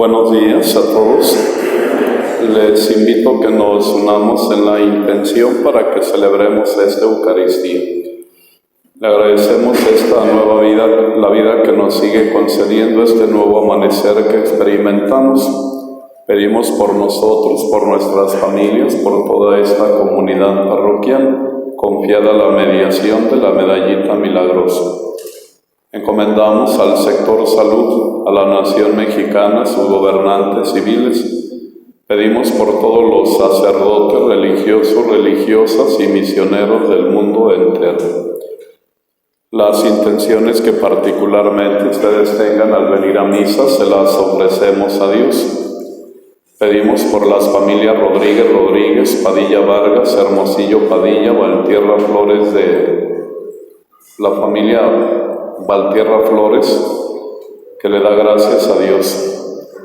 Buenos días a todos. Les invito a que nos unamos en la intención para que celebremos esta Eucaristía. Le agradecemos esta nueva vida, la vida que nos sigue concediendo, este nuevo amanecer que experimentamos. Pedimos por nosotros, por nuestras familias, por toda esta comunidad parroquial, confiada a la mediación de la medallita milagrosa. Encomendamos al sector salud, a la nación mexicana, sus gobernantes civiles. Pedimos por todos los sacerdotes religiosos, religiosas y misioneros del mundo entero. Las intenciones que particularmente ustedes tengan al venir a misa se las ofrecemos a Dios. Pedimos por las familias Rodríguez, Padilla Vargas, Hermosillo Padilla, Valtierra Flores, de la familia Valtierra Flores, que le da gracias a Dios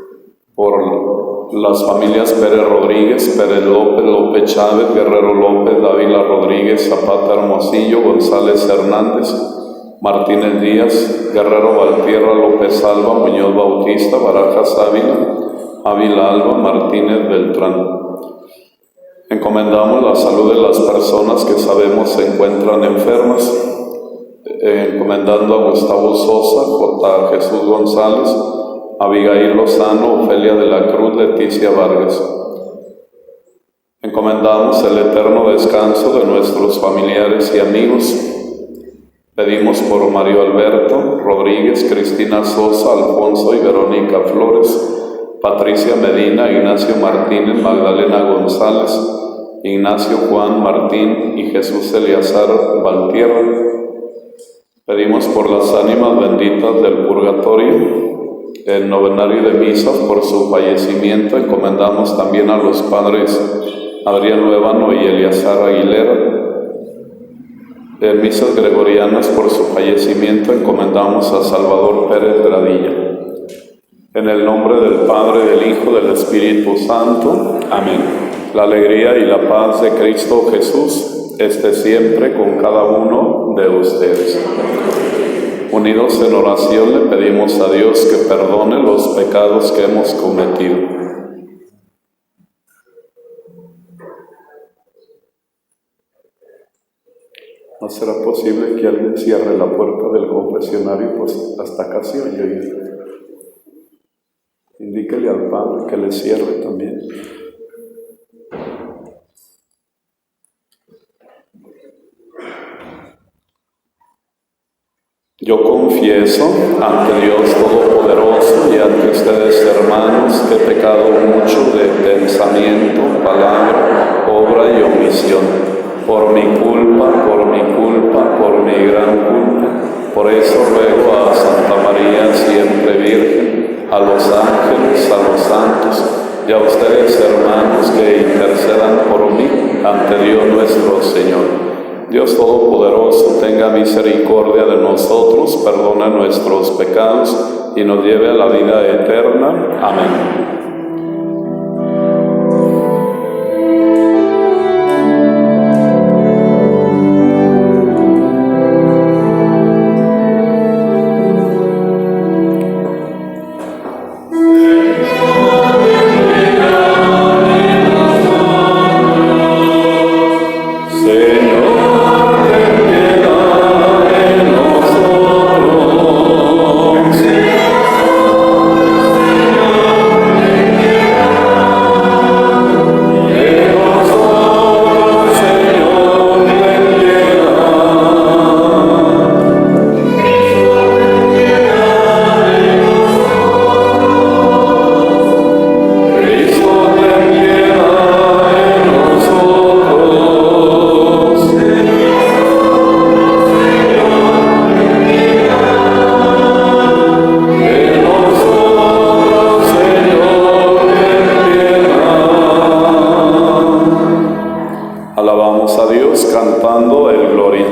por las familias Pérez Rodríguez, Pérez López, López Chávez, Guerrero López, Dávila Rodríguez, Zapata Hermosillo, González Hernández, Martínez Díaz, Guerrero Valtierra, López Alba, Muñoz Bautista, Barajas Ávila Alba, Martínez Beltrán. Encomendamos la salud de las personas que sabemos se encuentran enfermas, encomendando a Gustavo Sosa, J. Jesús González, Abigail Lozano, Ofelia de la Cruz, Leticia Vargas. Encomendamos el eterno descanso de nuestros familiares y amigos. Pedimos por Mario Alberto Rodríguez, Cristina Sosa, Alfonso y Verónica Flores, Patricia Medina, Ignacio Martínez, Magdalena González, Ignacio Juan Martín y Jesús Eleazar Valtierra. Pedimos por las ánimas benditas del purgatorio, el novenario de misas por su fallecimiento. Encomendamos también a los padres Adrián Luevano y Eleazar Aguilera. En misas gregorianas por su fallecimiento encomendamos a Salvador Pérez Gradilla. En el nombre del Padre, del Hijo, del Espíritu Santo. Amén. La alegría y la paz de Cristo Jesús esté siempre con cada uno de ustedes. Unidos en oración le pedimos a Dios que perdone los pecados que hemos cometido. ¿No será posible que alguien cierre la puerta del confesionario? Pues hasta casi oye. Indíquele al Padre que le cierre también. Yo confieso ante Dios Todopoderoso y ante ustedes, hermanos, que he pecado mucho de pensamiento, palabra, obra y omisión, por mi culpa, por mi gran culpa. Por eso ruego a Santa María, siempre Virgen, a los ángeles, a los santos y a ustedes, hermanos, que intercedan por mí ante Dios nuestro Señor. Dios Todopoderoso tenga misericordia de nosotros, perdona nuestros pecados y nos lleve a la vida eterna. Amén. Alabamos a Dios cantando el Gloria.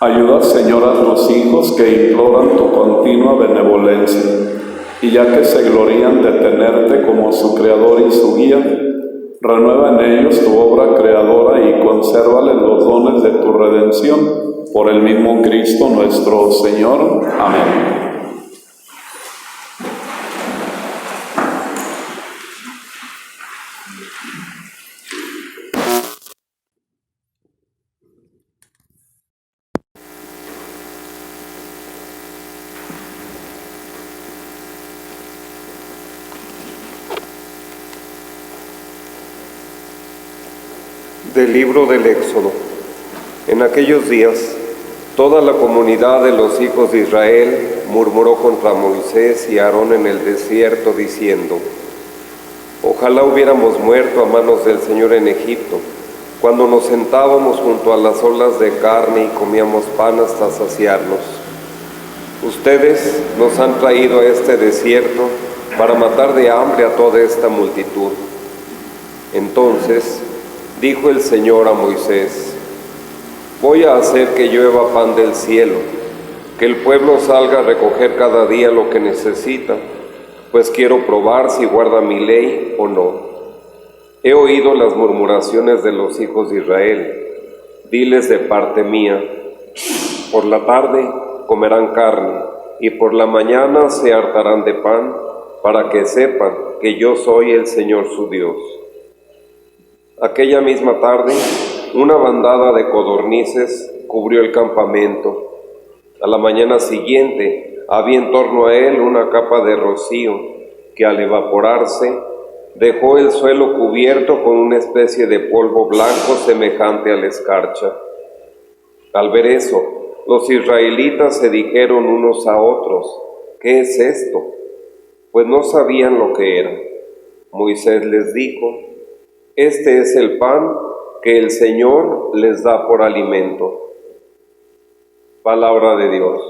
Ayuda, Señor, a tus hijos que imploran tu continua benevolencia, y ya que se glorían de tenerte como su creador y su guía, renueva en ellos tu obra creadora y consérvales los dones de tu redención, por el mismo Cristo nuestro Señor. Amén. Del libro del Éxodo. En aquellos días, toda la comunidad de los hijos de Israel murmuró contra Moisés y Aarón en el desierto, diciendo: Ojalá hubiéramos muerto a manos del Señor en Egipto, cuando nos sentábamos junto a las olas de carne y comíamos pan hasta saciarnos. Ustedes nos han traído a este desierto para matar de hambre a toda esta multitud. Entonces dijo el Señor a Moisés: Voy a hacer que llueva pan del cielo, que el pueblo salga a recoger cada día lo que necesita, pues quiero probar si guarda mi ley o no. He oído las murmuraciones de los hijos de Israel. Diles de parte mía: por la tarde comerán carne, y por la mañana se hartarán de pan, para que sepan que yo soy el Señor su Dios. Aquella misma tarde, una bandada de codornices cubrió el campamento. A la mañana siguiente, había en torno a él una capa de rocío, que al evaporarse, dejó el suelo cubierto con una especie de polvo blanco semejante a la escarcha. Al ver eso, los israelitas se dijeron unos a otros: ¿qué es esto? Pues no sabían lo que era. Moisés les dijo: Este es el pan que el Señor les da por alimento. Palabra de Dios.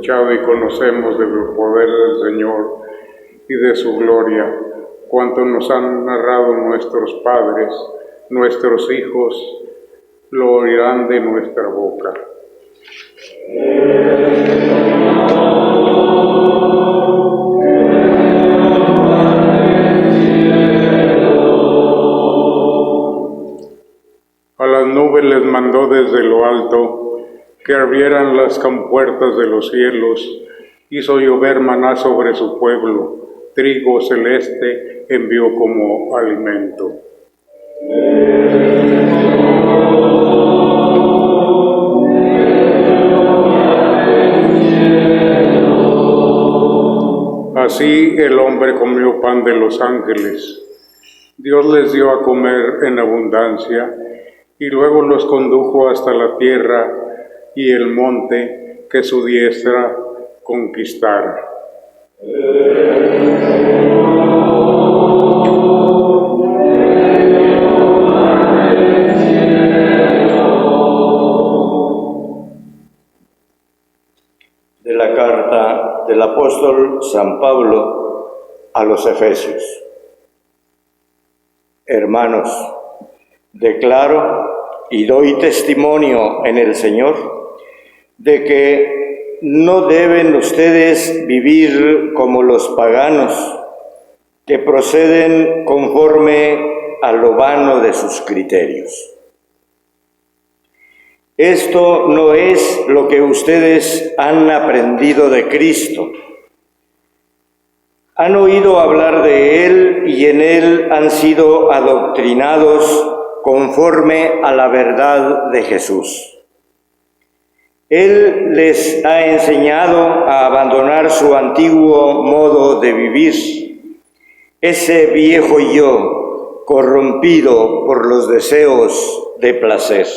escuchado y conocemos del poder del Señor y de su gloria, cuanto nos han narrado nuestros padres, nuestros hijos, lo oirán de nuestra boca. A las nubes les mandó desde lo alto que abrieran las compuertas de los cielos, hizo llover maná sobre su pueblo, trigo celeste envió como alimento. Así el hombre comió pan de los ángeles. Dios les dio a comer en abundancia y luego los condujo hasta la tierra y el monte que su diestra conquistara. De la carta del apóstol San Pablo a los Efesios. Hermanos, declaro y doy testimonio en el Señor de que no deben ustedes vivir como los paganos, que proceden conforme a lo vano de sus criterios. Esto no es lo que ustedes han aprendido de Cristo. Han oído hablar de Él y en Él han sido adoctrinados conforme a la verdad de Jesús. Él les ha enseñado a abandonar su antiguo modo de vivir, ese viejo yo corrompido por los deseos de placer.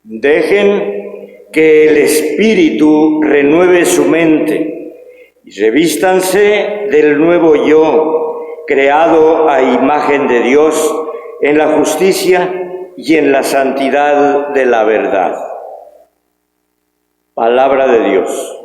Dejen que el Espíritu renueve su mente y revístanse del nuevo yo, creado a imagen de Dios, en la justicia y en la santidad de la verdad. Palabra de Dios.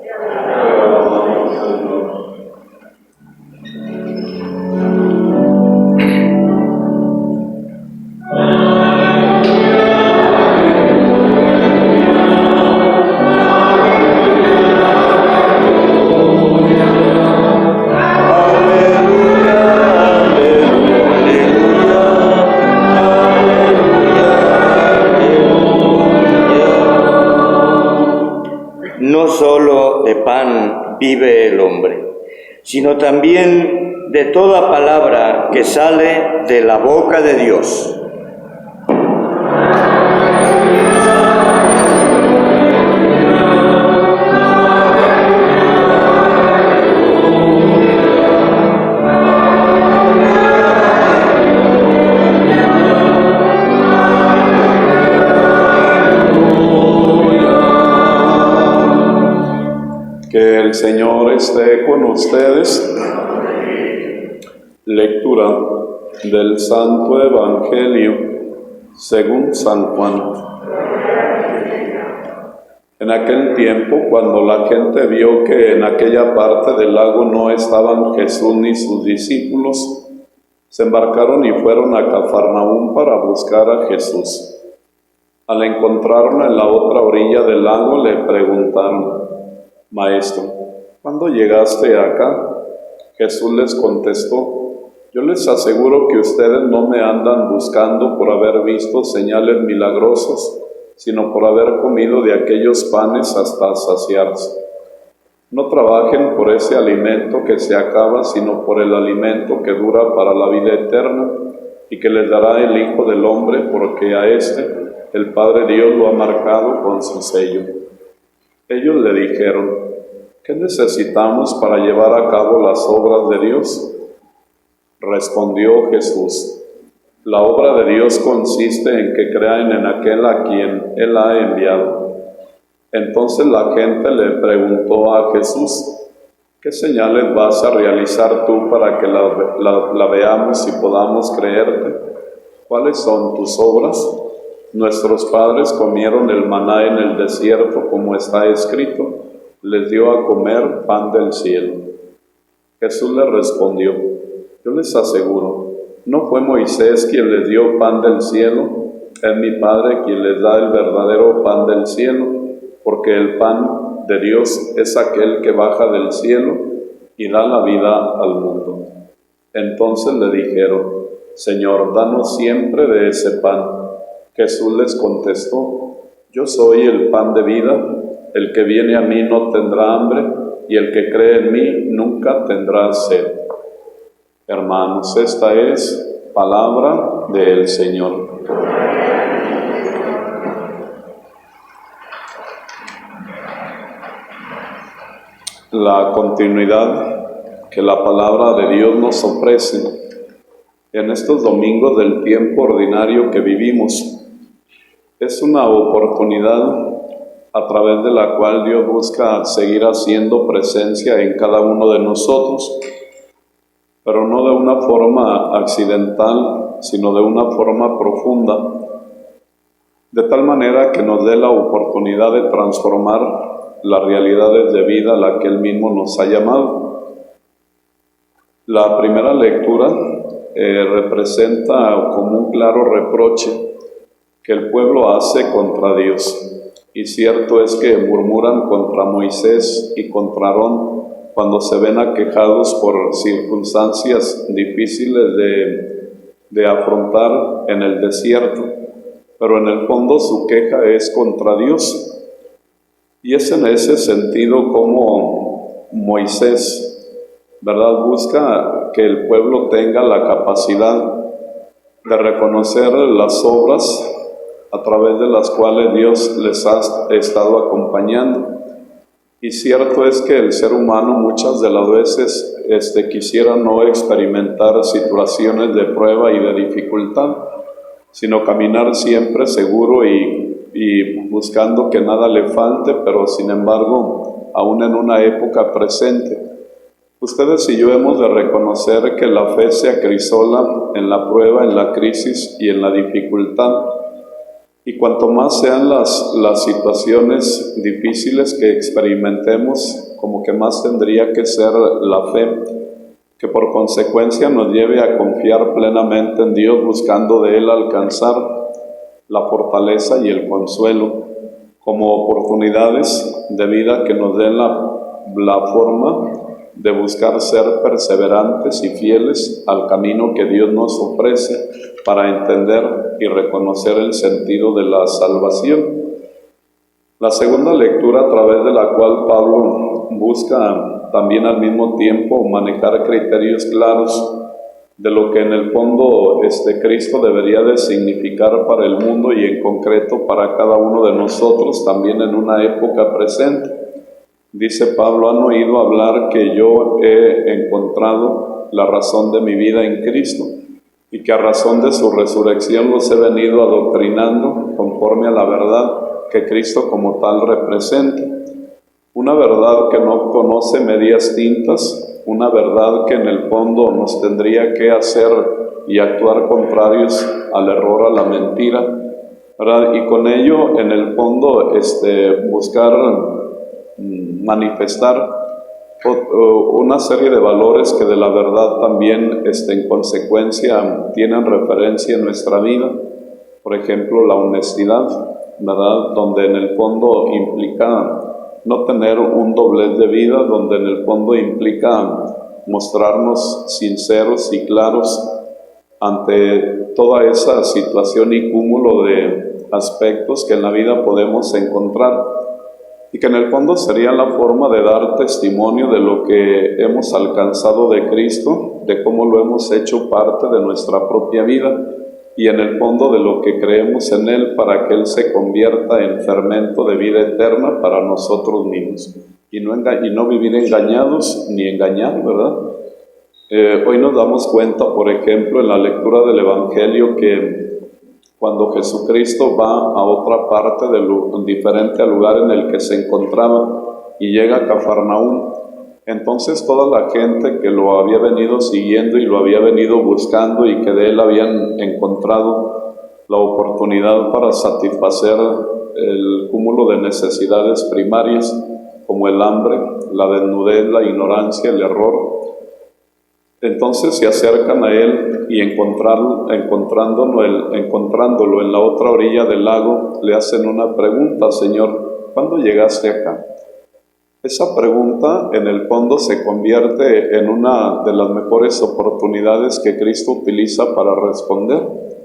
No solo de pan vive el hombre, sino también de toda palabra que sale de la boca de Dios. Que el Señor esté con ustedes. Lectura del Santo Evangelio según San Juan. En aquel tiempo, cuando la gente vio que en aquella parte del lago no estaban Jesús ni sus discípulos, se embarcaron y fueron a Cafarnaúm para buscar a Jesús. Al encontrarlo en la otra orilla del lago, le preguntaron: Maestro, ¿cuándo llegaste acá? Jesús les contestó: yo les aseguro que ustedes no me andan buscando por haber visto señales milagrosas, sino por haber comido de aquellos panes hasta saciarse. No trabajen por ese alimento que se acaba, sino por el alimento que dura para la vida eterna y que les dará el Hijo del Hombre, porque a éste el Padre Dios lo ha marcado con su sello. Ellos le dijeron: ¿qué necesitamos para llevar a cabo las obras de Dios? Respondió Jesús: la obra de Dios consiste en que crean en aquel a quien Él ha enviado. Entonces la gente le preguntó a Jesús: ¿qué señales vas a realizar tú para que la veamos y podamos creerte? ¿Cuáles son tus obras? Nuestros padres comieron el maná en el desierto, como está escrito, les dio a comer pan del cielo. Jesús les respondió, yo les aseguro, no fue Moisés quien les dio pan del cielo, es mi Padre quien les da el verdadero pan del cielo, porque el pan de Dios es aquel que baja del cielo y da la vida al mundo. Entonces le dijeron, Señor, danos siempre de ese pan. Jesús les contestó, yo soy el pan de vida, el que viene a mí no tendrá hambre, y el que cree en mí nunca tendrá sed. Hermanos, esta es palabra del Señor. La continuidad que la palabra de Dios nos ofrece en estos domingos del tiempo ordinario que vivimos es una oportunidad a través de la cual Dios busca seguir haciendo presencia en cada uno de nosotros, pero no de una forma accidental, sino de una forma profunda, de tal manera que nos dé la oportunidad de transformar las realidades de vida a la que Él mismo nos ha llamado. La primera lectura representa como un claro reproche que el pueblo hace contra Dios. Y cierto es que murmuran contra Moisés y contra Aarón cuando se ven aquejados por circunstancias difíciles de afrontar en el desierto, pero en el fondo su queja es contra Dios. Y es en ese sentido como Moisés, ¿verdad?, busca que el pueblo tenga la capacidad de reconocer las obras a través de las cuales Dios les ha estado acompañando. Y cierto es que el ser humano muchas de las veces quisiera no experimentar situaciones de prueba y de dificultad, sino caminar siempre seguro y buscando que nada le falte, pero sin embargo, aún en una época presente, ustedes y yo hemos de reconocer que la fe se acrisola en la prueba, en la crisis y en la dificultad. Y cuanto más sean las situaciones difíciles que experimentemos, como que más tendría que ser la fe, que por consecuencia nos lleve a confiar plenamente en Dios, buscando de Él alcanzar la fortaleza y el consuelo, como oportunidades de vida que nos den la forma de buscar ser perseverantes y fieles al camino que Dios nos ofrece para entender y reconocer el sentido de la salvación. La segunda lectura, a través de la cual Pablo busca también al mismo tiempo manejar criterios claros de lo que en el fondo Cristo debería de significar para el mundo y en concreto para cada uno de nosotros también en una época presente. Dice Pablo, han oído hablar que yo he encontrado la razón de mi vida en Cristo y que a razón de su resurrección los he venido adoctrinando conforme a la verdad que Cristo como tal representa. Una verdad que no conoce medias tintas, una verdad que en el fondo nos tendría que hacer y actuar contrarios al error, a la mentira, ¿verdad? Y con ello en el fondo buscar manifestar una serie de valores que de la verdad también en consecuencia tienen referencia en nuestra vida. Por ejemplo, la honestidad, ¿verdad?, donde en el fondo implica no tener un doblez de vida, donde en el fondo implica mostrarnos sinceros y claros ante toda esa situación y cúmulo de aspectos que en la vida podemos encontrar, y que en el fondo sería la forma de dar testimonio de lo que hemos alcanzado de Cristo, de cómo lo hemos hecho parte de nuestra propia vida, y en el fondo de lo que creemos en Él para que Él se convierta en fermento de vida eterna para nosotros mismos, y no vivir engañados ni engañar, ¿verdad? Hoy nos damos cuenta, por ejemplo, en la lectura del Evangelio, que cuando Jesucristo va a otra parte diferente al lugar en el que se encontraba y llega a Cafarnaúm, entonces toda la gente que lo había venido siguiendo y lo había venido buscando y que de él habían encontrado la oportunidad para satisfacer el cúmulo de necesidades primarias como el hambre, la desnudez, la ignorancia, el error. Entonces se acercan a Él y encontrándolo en la otra orilla del lago, le hacen una pregunta: Señor, ¿cuándo llegaste acá? Esa pregunta en el fondo se convierte en una de las mejores oportunidades que Cristo utiliza para responder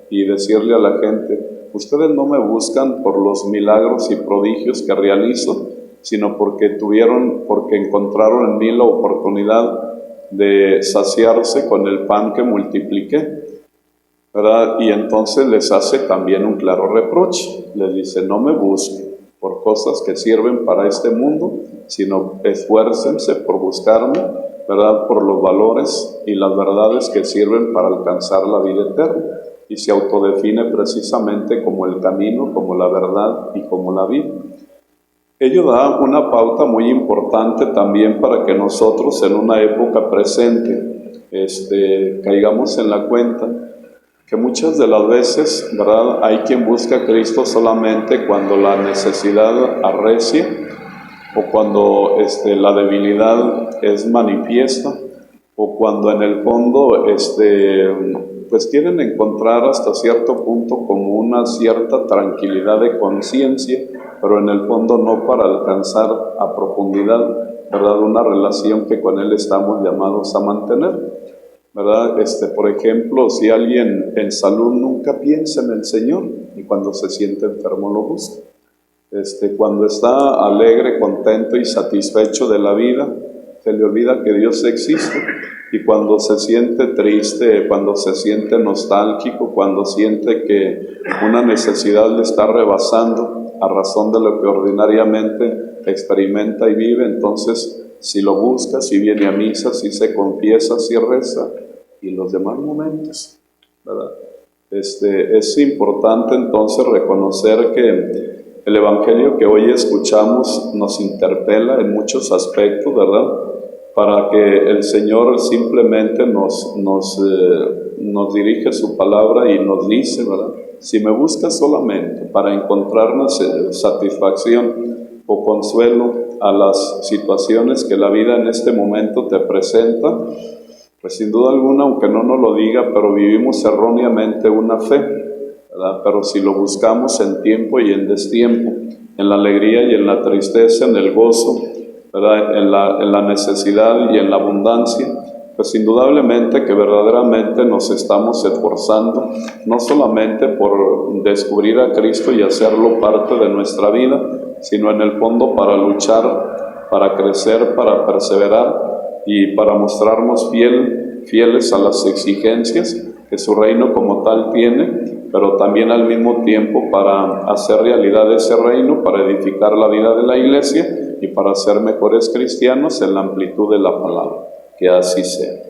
y decirle a la gente: ustedes no me buscan por los milagros y prodigios que realizo, sino porque encontraron en mí la oportunidad de saciarse con el pan que multipliqué, ¿verdad? Y entonces les hace también un claro reproche. Les dice: no me busquen por cosas que sirven para este mundo, sino esfuércense por buscarme, ¿verdad?, por los valores y las verdades que sirven para alcanzar la vida eterna. Y se autodefine precisamente como el camino, como la verdad y como la vida. Ello da una pauta muy importante también para que nosotros en una época presente caigamos en la cuenta que muchas de las veces, ¿verdad?, hay quien busca a Cristo solamente cuando la necesidad arrecia o cuando la debilidad es manifiesta o cuando en el fondo pues quieren encontrar hasta cierto punto como una cierta tranquilidad de conciencia, pero en el fondo no para alcanzar a profundidad, ¿verdad?, una relación que con Él estamos llamados a mantener, ¿verdad? Por ejemplo, si alguien en salud nunca piensa en el Señor y cuando se siente enfermo lo busca. Cuando está alegre, contento y satisfecho de la vida, se le olvida que Dios existe. Y cuando se siente triste, cuando se siente nostálgico, cuando siente que una necesidad le está rebasando a razón de lo que ordinariamente experimenta y vive, entonces si lo busca, si viene a misa, si se confiesa, si reza, y los demás momentos, ¿verdad? Es importante entonces reconocer que el Evangelio que hoy escuchamos nos interpela en muchos aspectos, ¿verdad?, para que el Señor simplemente nos dirige su palabra y nos dice, ¿verdad?, si me buscas solamente para encontrarnos satisfacción o consuelo a las situaciones que la vida en este momento te presenta, pues sin duda alguna, aunque no nos lo diga, pero vivimos erróneamente una fe, ¿verdad? Pero si lo buscamos en tiempo y en destiempo, en la alegría y en la tristeza, en el gozo, ¿verdad?, en la necesidad y en la abundancia, pues indudablemente que verdaderamente nos estamos esforzando, no solamente por descubrir a Cristo y hacerlo parte de nuestra vida, sino en el fondo para luchar, para crecer, para perseverar y para mostrarnos fieles a las exigencias que su reino como tal tiene, pero también al mismo tiempo para hacer realidad ese reino, para edificar la vida de la Iglesia y para ser mejores cristianos en la amplitud de la palabra. Que así sea.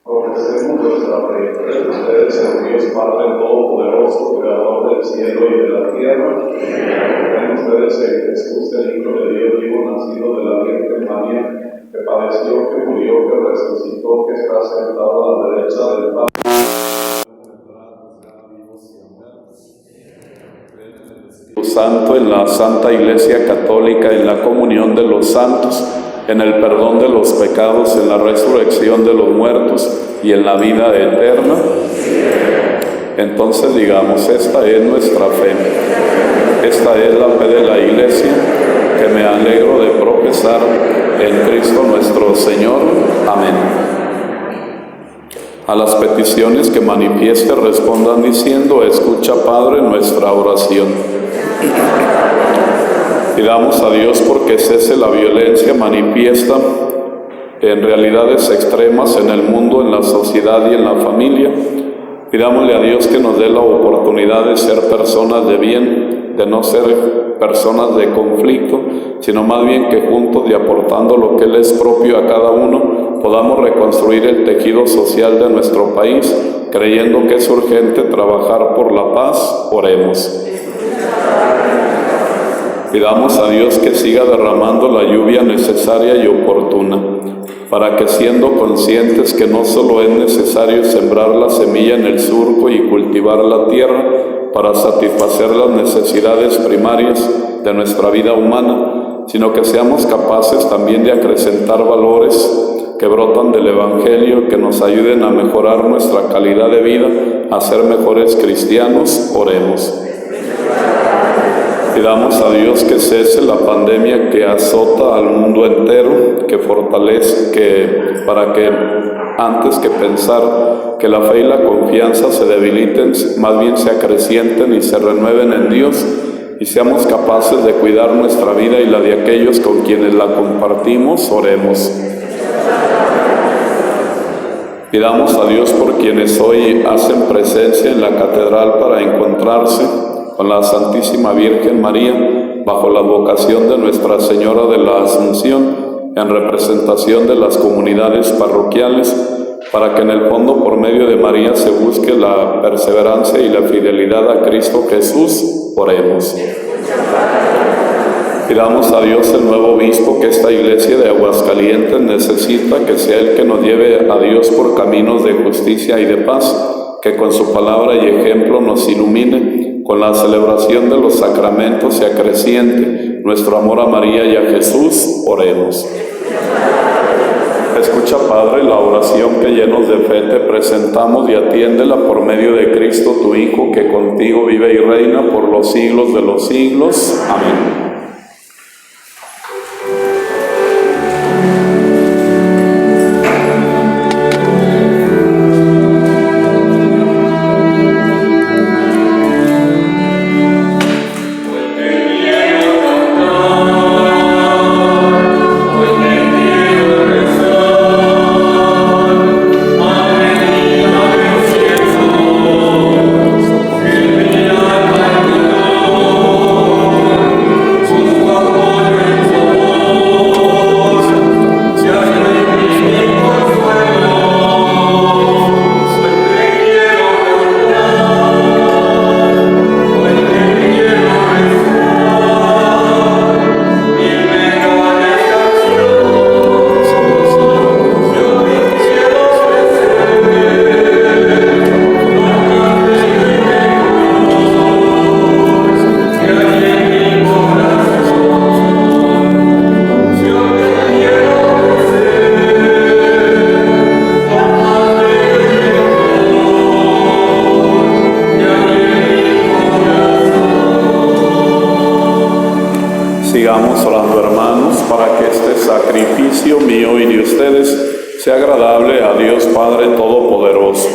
Profesemos nuestra fe. Ustedes en Dios Padre Todopoderoso, Creador del cielo y de la tierra. Creen ustedes en Jesús, el Hijo de Dios vivo, nacido de la Virgen María, que padeció, que murió, que resucitó, que está sentado a la derecha del Padre. Santo, en la Santa Iglesia Católica, en la comunión de los santos, en el perdón de los pecados, en la resurrección de los muertos y en la vida eterna. Entonces digamos: esta es nuestra fe, esta es la fe de la Iglesia, que me alegro de profesar en Cristo nuestro Señor. Amén. A las peticiones que manifieste respondan diciendo: escucha, Padre, nuestra oración. Pidamos a Dios porque cese la violencia manifiesta en realidades extremas en el mundo, en la sociedad y en la familia. Pidámosle a Dios que nos dé la oportunidad de ser personas de bien, de no ser personas de conflicto, sino más bien que juntos y aportando lo que Él es propio a cada uno, podamos reconstruir el tejido social de nuestro país, creyendo que es urgente trabajar por la paz. Oremos. Pidamos a Dios que siga derramando la lluvia necesaria y oportuna. para que siendo conscientes que no solo es necesario sembrar la semilla en el surco y cultivar la tierra para satisfacer las necesidades primarias de nuestra vida humana, sino que seamos capaces también de acrecentar valores que brotan del Evangelio, que nos ayuden a mejorar nuestra calidad de vida, a ser mejores cristianos. Oremos. Pidamos a Dios que cese la pandemia que azota al mundo entero, que fortalezca, para que antes que pensar que la fe y la confianza se debiliten, más bien se acrecienten y se renueven en Dios, y seamos capaces de cuidar nuestra vida y la de aquellos con quienes la compartimos. Oremos. Pidamos a Dios por quienes hoy hacen presencia en la catedral para encontrarse con la Santísima Virgen María, bajo la vocación de Nuestra Señora de la Asunción, en representación de las comunidades parroquiales, para que en el fondo, por medio de María, se busque la perseverancia y la fidelidad a Cristo Jesús. Oremos. Pidamos a Dios el nuevo obispo que esta iglesia de Aguascalientes necesita, que sea el que nos lleve a Dios por caminos de justicia y de paz, que con su palabra y ejemplo nos ilumine, con la celebración de los sacramentos se acreciente nuestro amor a María y a Jesús. Oremos. Escucha, Padre, la oración que llenos de fe te presentamos y atiéndela por medio de Cristo, tu Hijo, que contigo vive y reina por los siglos de los siglos. Amén. Sigamos orando, hermanos, para que este sacrificio mío y de ustedes sea agradable a Dios Padre Todopoderoso.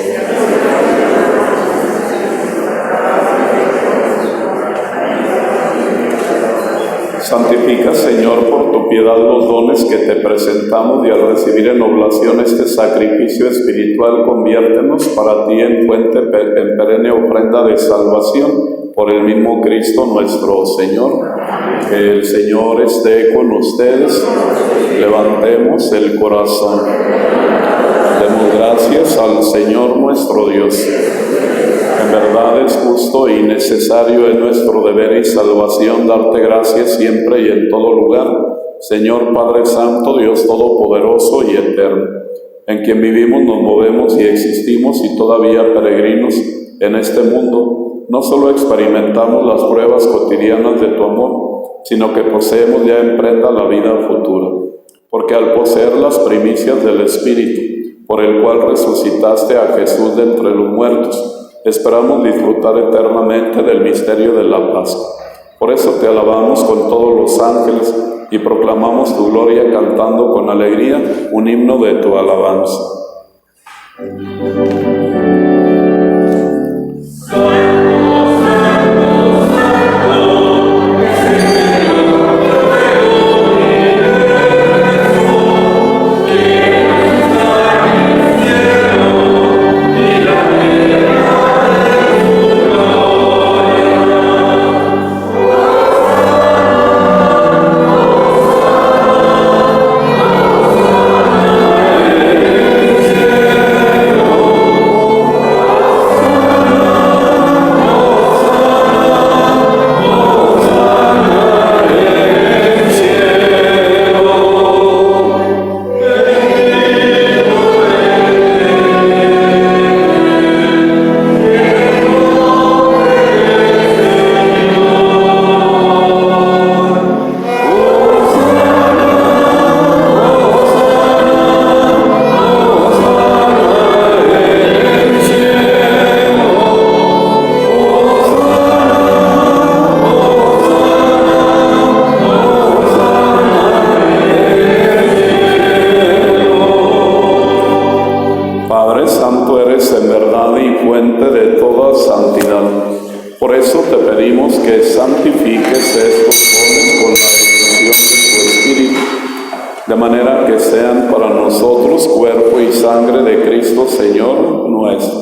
Santifica, Señor, por tu piedad los dones que te presentamos, y al recibir en oblación este sacrificio espiritual, conviértenos para ti en fuente, en perenne ofrenda de salvación, por el mismo Cristo nuestro Señor. Que el Señor esté con ustedes. Levantemos el corazón. Demos gracias al Señor nuestro Dios. En verdad es justo y necesario, es nuestro deber y salvación darte gracias siempre y en todo lugar, Señor Padre Santo, Dios Todopoderoso y Eterno, en quien vivimos, nos movemos y existimos, y todavía peregrinos en este mundo. No solo experimentamos las pruebas cotidianas de tu amor, sino que poseemos ya en prenda la vida futura, porque al poseer las primicias del Espíritu, por el cual resucitaste a Jesús de entre los muertos, esperamos disfrutar eternamente del misterio de la Pascua. Por eso te alabamos con todos los ángeles y proclamamos tu gloria cantando con alegría un himno de tu alabanza. Amen. Padre Santo, eres en verdad y fuente de toda santidad. Por eso te pedimos que santifiques estos dones con la efusión de tu Espíritu, de manera que sean para nosotros cuerpo y sangre de Cristo Señor nuestro,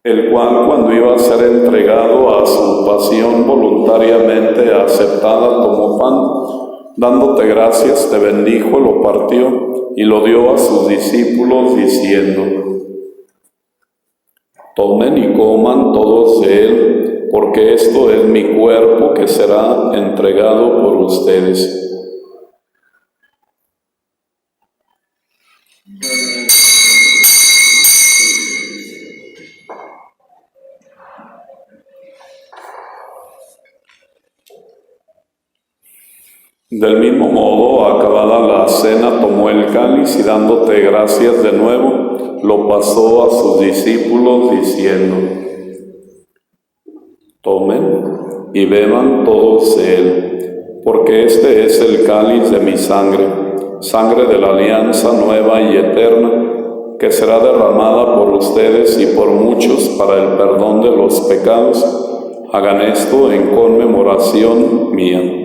el cual, cuando iba a ser entregado a su pasión voluntariamente aceptada como pan, dándote gracias, te bendijo, lo partió y lo dio a sus discípulos diciendo: tomen y coman todos de él, porque esto es mi cuerpo que será entregado por ustedes. Del mismo modo, acabada la cena, tomó el cáliz y dándote gracias de nuevo, lo pasó a sus discípulos diciendo: tomen y beban todos de él, porque este es el cáliz de mi sangre, sangre de la alianza nueva y eterna, que será derramada por ustedes y por muchos para el perdón de los pecados. Hagan esto en conmemoración mía.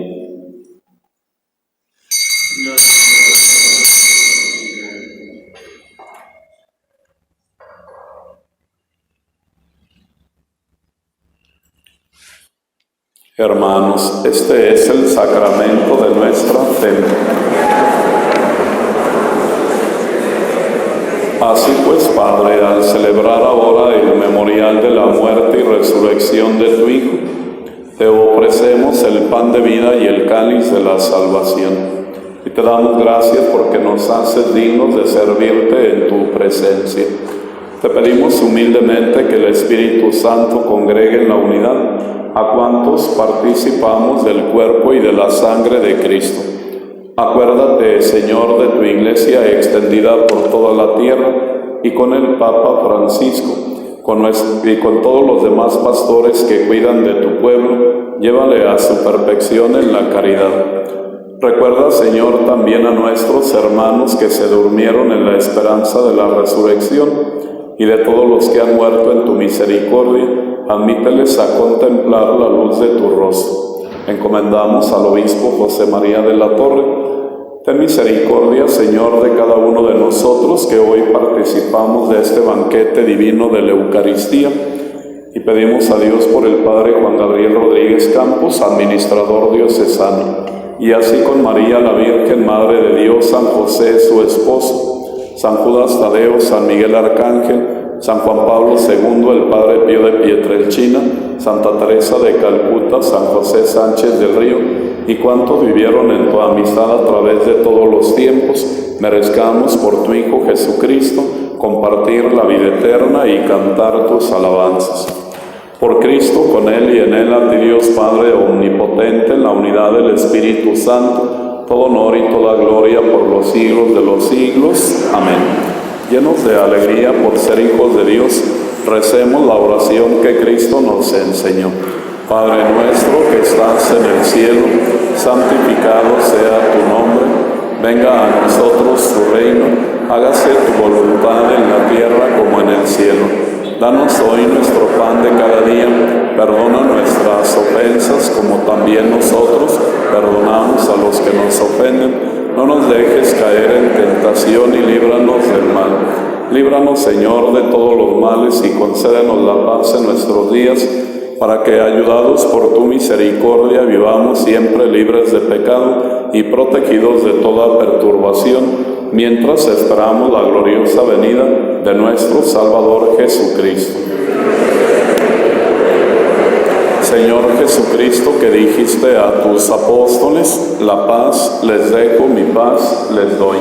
Hermanos, este es el sacramento de nuestra fe. Así pues, Padre, al celebrar ahora el memorial de la muerte y resurrección de tu Hijo, te ofrecemos el pan de vida y el cáliz de la salvación. Y te damos gracias porque nos haces dignos de servirte en tu presencia. Te pedimos humildemente que el Espíritu Santo congregue en la unidad a cuantos participamos del cuerpo y de la sangre de Cristo. Acuérdate, Señor, de tu Iglesia extendida por toda la tierra y con el Papa Francisco, y con todos los demás pastores que cuidan de tu pueblo, llévale a su perfección en la caridad. Recuerda, Señor, también a nuestros hermanos que se durmieron en la esperanza de la resurrección, y de todos los que han muerto en tu misericordia, admíteles a contemplar la luz de tu rostro. Encomendamos al obispo José María de la Torre. Ten misericordia, Señor, de cada uno de nosotros que hoy participamos de este banquete divino de la Eucaristía, y pedimos a Dios por el Padre Juan Gabriel Rodríguez Campos, administrador diocesano, y así con María la Virgen, Madre de Dios, San José su esposo, San Judas Tadeo, San Miguel Arcángel, San Juan Pablo II, el Padre Pío de Pietrelcina, Santa Teresa de Calcuta, San José Sánchez del Río, y cuantos vivieron en tu amistad a través de todos los tiempos, merezcamos por tu Hijo Jesucristo compartir la vida eterna y cantar tus alabanzas. Por Cristo, con Él y en Él, a ti Dios Padre omnipotente, en la unidad del Espíritu Santo, todo honor y toda gloria por los siglos de los siglos. Amén. Llenos de alegría por ser hijos de Dios, recemos la oración que Cristo nos enseñó. Padre nuestro que estás en el cielo, santificado sea tu nombre. Venga a nosotros tu reino, hágase tu voluntad en la tierra como en el cielo. Danos hoy nuestro pan de cada día, perdona nuestras ofensas como también nosotros perdonamos a los que nos ofenden. No nos dejes caer en tentación y líbranos del mal. Líbranos, Señor, de todos los males y concédenos la paz en nuestros días, para que, ayudados por tu misericordia, vivamos siempre libres de pecado y protegidos de toda perturbación, mientras esperamos la gloriosa venida de nuestro Salvador Jesucristo. Señor Jesucristo, que dijiste a tus apóstoles: la paz les dejo, mi paz les doy.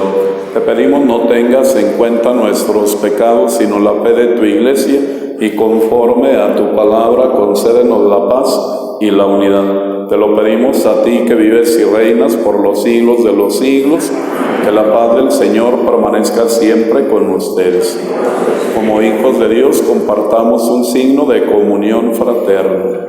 Te pedimos no tengas en cuenta nuestros pecados, sino la fe de tu Iglesia, y conforme a tu palabra concédenos la paz y la unidad. Te lo pedimos a ti, que vives y reinas por los siglos de los siglos. Que la paz del Señor permanezca siempre con ustedes. Como hijos de Dios, compartamos un signo de comunión fraterna.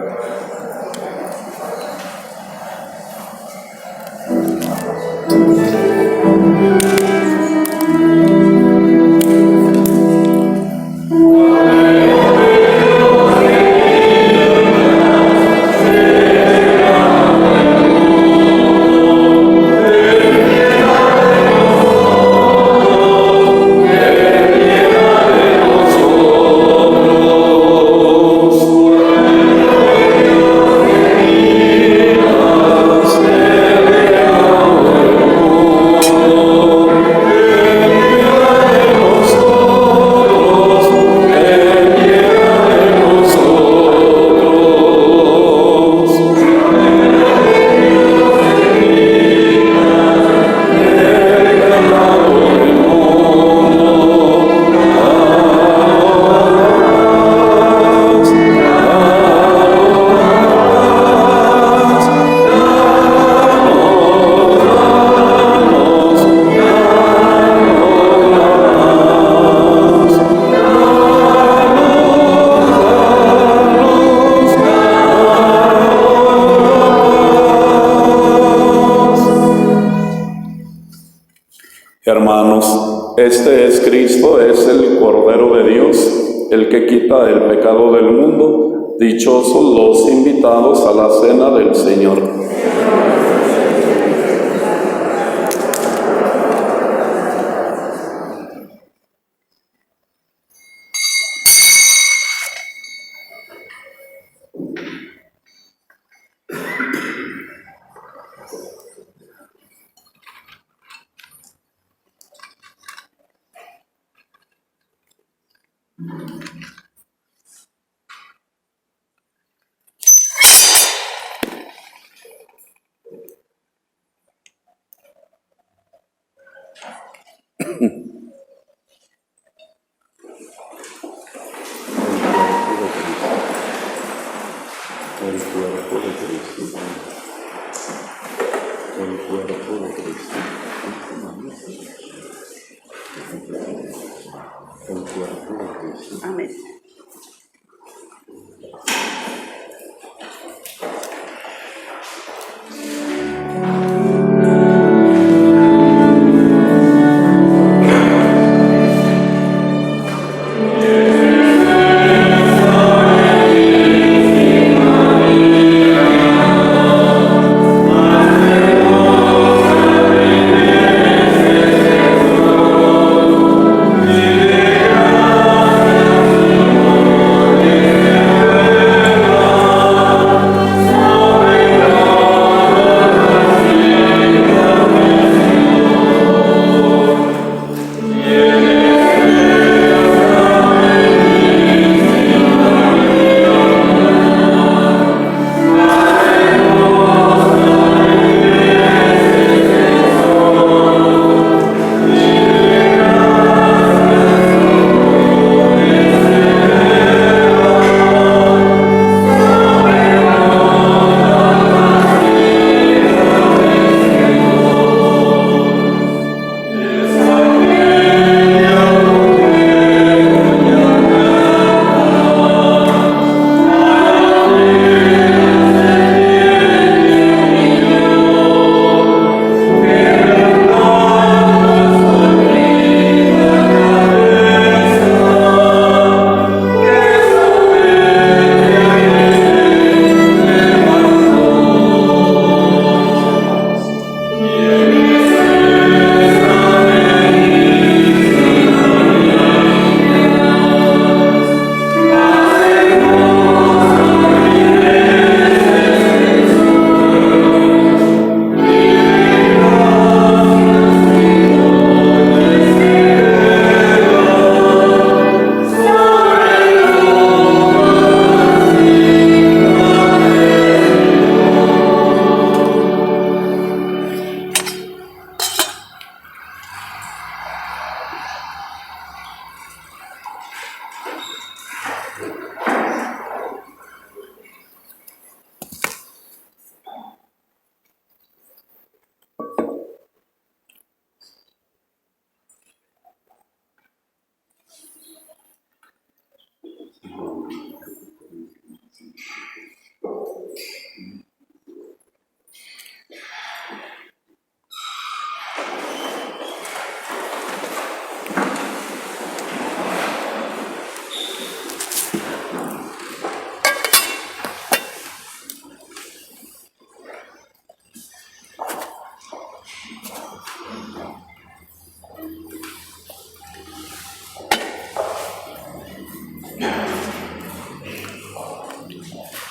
Este es Cristo, es el Cordero de Dios, el que quita el pecado del mundo. Dichosos los invitados a la cena del Señor. El cuerpo de Cristo. El cuerpo de Cristo. El cuerpo de Cristo. Amén.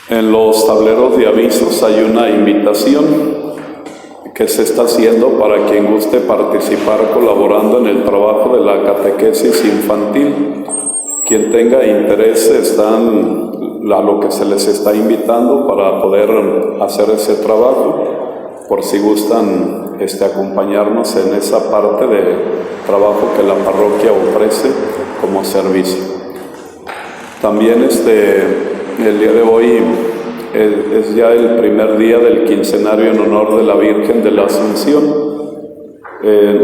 En los tableros de avisos hay una invitación que se está haciendo para quien guste participar colaborando en el trabajo de la catequesis infantil. Quien tenga interés están a lo que se les está invitando para poder hacer ese trabajo, por si gustan acompañarnos en esa parte de trabajo que la parroquia ofrece como servicio. También el día de hoy es ya el primer día del quincenario en honor de la Virgen de la Asunción.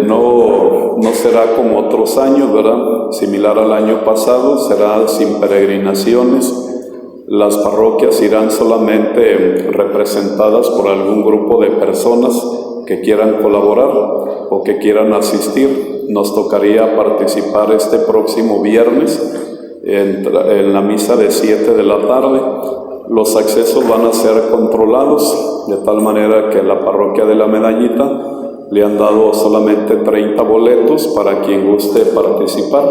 No será como otros años, ¿verdad? Similar al año pasado, será sin peregrinaciones. Las parroquias irán solamente representadas por algún grupo de personas que quieran colaborar o que quieran asistir. nos tocaría participar este próximo viernes en la misa de 7 de la tarde. Los accesos van a ser controlados, de tal manera que la parroquia de la Medallita le han dado solamente 30 boletos para quien guste participar.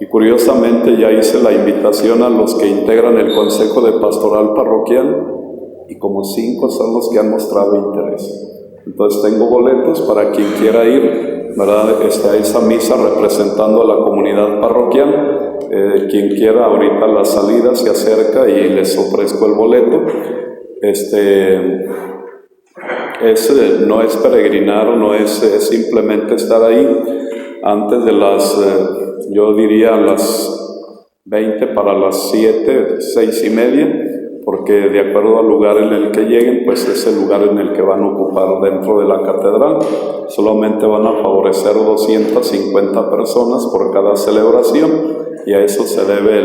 Y curiosamente ya hice la invitación a los que integran el Consejo de Pastoral Parroquial y como 5 son los que han mostrado interés. Entonces tengo boletos para quien quiera ir, ¿verdad? A esa misa representando a la comunidad parroquial. Quien quiera, ahorita la salida se acerca y les ofrezco el boleto. No es peregrinar, no es simplemente estar ahí antes de yo diría las 20 para las 7, 6:30, porque de acuerdo al lugar en el que lleguen, pues es el lugar en el que van a ocupar dentro de la catedral. Solamente van a favorecer 250 personas por cada celebración, y a eso se debe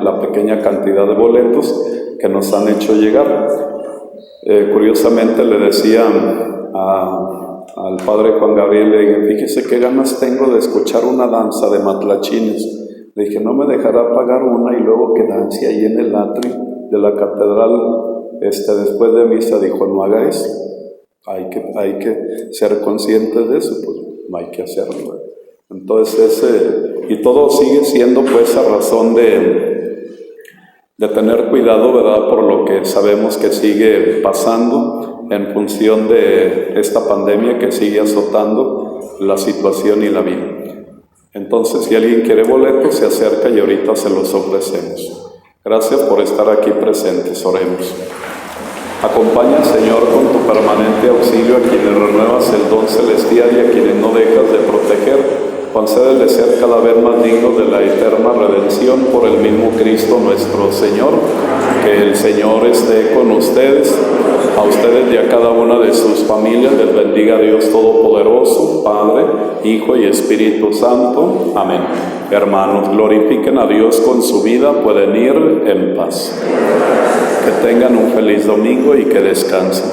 la pequeña cantidad de boletos que nos han hecho llegar. Curiosamente le decía al padre Juan Gabriel, le dije, fíjese qué ganas tengo de escuchar una danza de matlachines. Le dije, ¿no me dejará pagar una y luego que dance ahí en el atrio de la catedral después de misa? Dijo, no haga eso, hay que ser conscientes de eso, pues no hay que hacerlo. Entonces y todo sigue siendo pues a razón de tener cuidado, ¿verdad?, por lo que sabemos que sigue pasando en función de esta pandemia que sigue azotando la situación y la vida. Entonces, si alguien quiere boletos, se acerca y ahorita se los ofrecemos. Gracias por estar aquí presentes. Oremos. Acompaña, Señor, con tu permanente auxilio a quienes renuevas el don celestial y a quienes no dejas de proteger. Concédele ser cada vez más dignos de la eterna redención por el mismo Cristo nuestro Señor. Que el Señor esté con ustedes, a ustedes y a cada una de sus familias. Les bendiga Dios Todopoderoso, Padre, Hijo y Espíritu Santo. Amén. Hermanos, glorifiquen a Dios con su vida, pueden ir en paz. Que tengan un feliz domingo y que descansen.